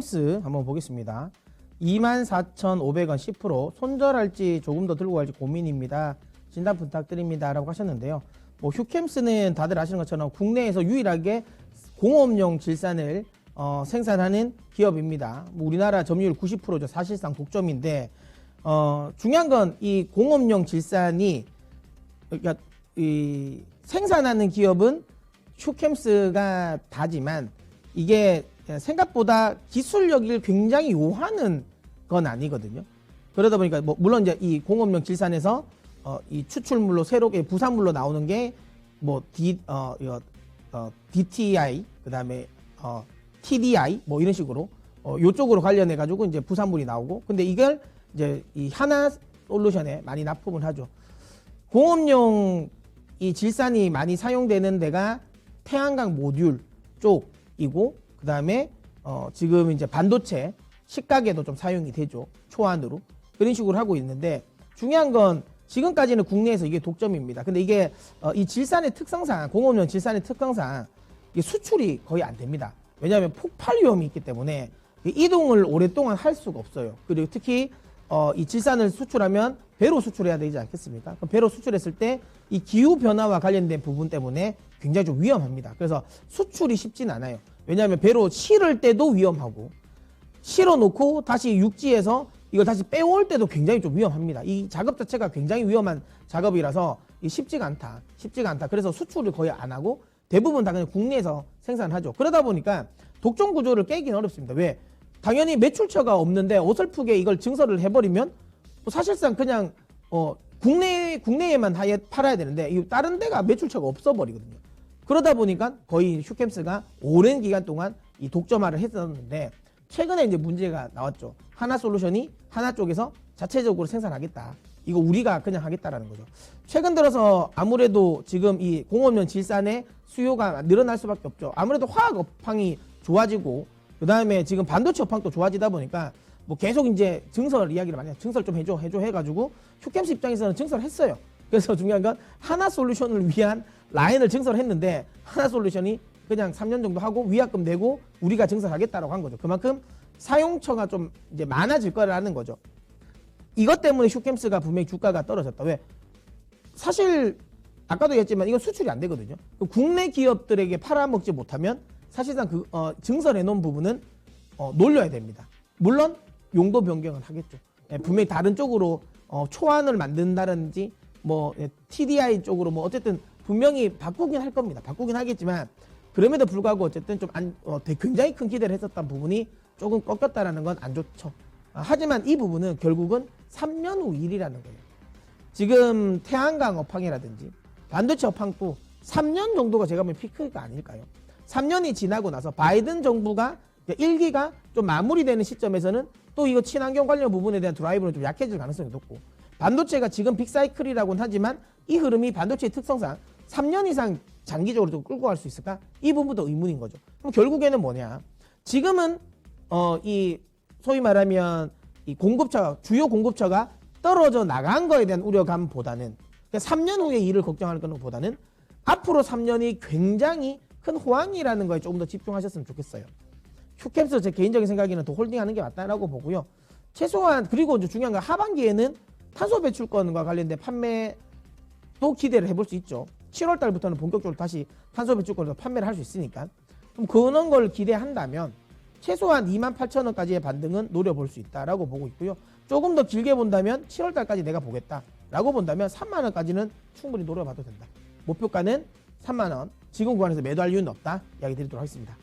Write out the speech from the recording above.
휴캠스 한번 보겠습니다. 24,500원 10%, 손절할지 조금 더 들고 갈지 고민입니다. 진단 부탁드립니다. 라고 하셨는데요. 뭐 휴캠스는 다들 아시는 것처럼 국내에서 유일하게 공업용 질산을 생산하는 기업입니다. 뭐 우리나라 점유율 90%죠. 사실상 독점인데 중요한 건 이 공업용 질산이 그러니까 이 생산하는 기업은 휴캠스가 다지만 이게 생각보다 기술력을 굉장히 요하는 건 아니거든요. 그러다 보니까 뭐 물론 이제 이 공업용 질산에서 이 추출물로 새롭게 부산물로 나오는 게 뭐 DTI 그다음에 TDI 뭐 이런 식으로 요쪽으로 관련해 가지고 이제 부산물이 나오고, 근데 이걸 이제 이 하나 솔루션에 많이 납품을 하죠. 공업용 이 질산이 많이 사용되는 데가 태양광 모듈 쪽이고, 그 다음에 지금 이제 반도체 식각에도 좀 사용이 되죠. 초안으로 그런 식으로 하고 있는데, 중요한 건 지금까지는 국내에서 이게 독점입니다. 근데 이게 이 질산의 특성상, 공업용 질산의 특성상 이게 수출이 거의 안 됩니다. 왜냐하면 폭발 위험이 있기 때문에 이동을 오랫동안 할 수가 없어요. 그리고 특히 이 질산을 수출하면 배로 수출해야 되지 않겠습니까? 그럼 배로 수출했을 때 이 기후 변화와 관련된 부분 때문에 굉장히 좀 위험합니다. 그래서 수출이 쉽진 않아요. 왜냐하면 배로 실을 때도 위험하고, 실어 놓고 다시 육지에서 이걸 다시 빼올 때도 굉장히 좀 위험합니다. 이 작업 자체가 굉장히 위험한 작업이라서 쉽지가 않다. 그래서 수출을 거의 안 하고 대부분 다 그냥 국내에서 생산하죠. 그러다 보니까 독점 구조를 깨기는 어렵습니다. 왜? 당연히 매출처가 없는데 어설프게 이걸 증설을 해버리면 사실상 그냥 국내에만 팔아야 되는데 다른 데가 매출처가 없어버리거든요. 그러다 보니까 거의 휴캠스가 오랜 기간 동안 이 독점화를 했었는데, 최근에 이제 문제가 나왔죠. 하나 솔루션이 하나 쪽에서 자체적으로 생산하겠다. 이거 우리가 그냥 하겠다라는 거죠. 최근 들어서 아무래도 지금 이 공업용 질산의 수요가 늘어날 수밖에 없죠. 아무래도 화학 업황이 좋아지고, 그 다음에 지금 반도체 업황도 좋아지다 보니까 뭐 계속 이제 증설 이야기를 많이 해요. 증설 좀 해줘 해가지고 휴캠스 입장에서는 증설했어요. 그래서 중요한 건 하나 솔루션을 위한 라인을 증설했는데, 하나 솔루션이 그냥 3년 정도 하고 위약금 내고 우리가 증설하겠다라고 한 거죠. 그만큼 사용처가 좀 이제 많아질 거라는 거죠. 이것 때문에 휴캠스가 분명히 주가가 떨어졌다. 왜? 사실 아까도 얘기했지만 이건 수출이 안 되거든요. 국내 기업들에게 팔아먹지 못하면 사실상 증설해 놓은 부분은 놀려야 됩니다. 물론 용도 변경은 하겠죠. 분명히 다른 쪽으로 초안을 만든다든지 뭐 TDI 쪽으로 뭐 어쨌든 분명히 바꾸긴 할 겁니다. 바꾸긴 하겠지만 그럼에도 불구하고 어쨌든 좀 굉장히 큰 기대를 했었던 부분이 조금 꺾였다라는 건 안 좋죠. 하지만 이 부분은 결국은 3년 후 일이라는 거예요. 지금 태양광 업황이라든지 반도체 업황도 3년 정도가 제가 보면 피크가 아닐까요? 3년이 지나고 나서 바이든 정부가 1기가 좀 마무리되는 시점에서는 또 이거 친환경 관련 부분에 대한 드라이브는 좀 약해질 가능성이 높고, 반도체가 지금 빅사이클이라고는 하지만 이 흐름이 반도체의 특성상 3년 이상 장기적으로 좀 끌고 갈 수 있을까? 이 부분도 의문인 거죠. 그럼 결국에는 뭐냐? 지금은 이 소위 말하면 이 주요 공급처가 떨어져 나간 거에 대한 우려감보다는, 그러니까 3년 후에 일을 걱정하는 것보다는 앞으로 3년이 굉장히 큰 호황이라는 거에 조금 더 집중하셨으면 좋겠어요. 휴캠스 제 개인적인 생각에는 더 홀딩하는 게 맞다라고 보고요. 최소한 그리고 이제 중요한 건 하반기에는 탄소 배출권과 관련된 판매도 기대를 해볼 수 있죠. 7월 달부터는 본격적으로 다시 탄소 배출권을 판매를 할 수 있으니까. 그럼 그런 걸 기대한다면 최소한 28,000원까지의 반등은 노려볼 수 있다라고 보고 있고요. 조금 더 길게 본다면 7월 달까지 내가 보겠다라고 본다면 3만 원까지는 충분히 노려봐도 된다. 목표가는 3만 원. 지금 구간에서 매도할 이유는 없다. 이야기 드리도록 하겠습니다.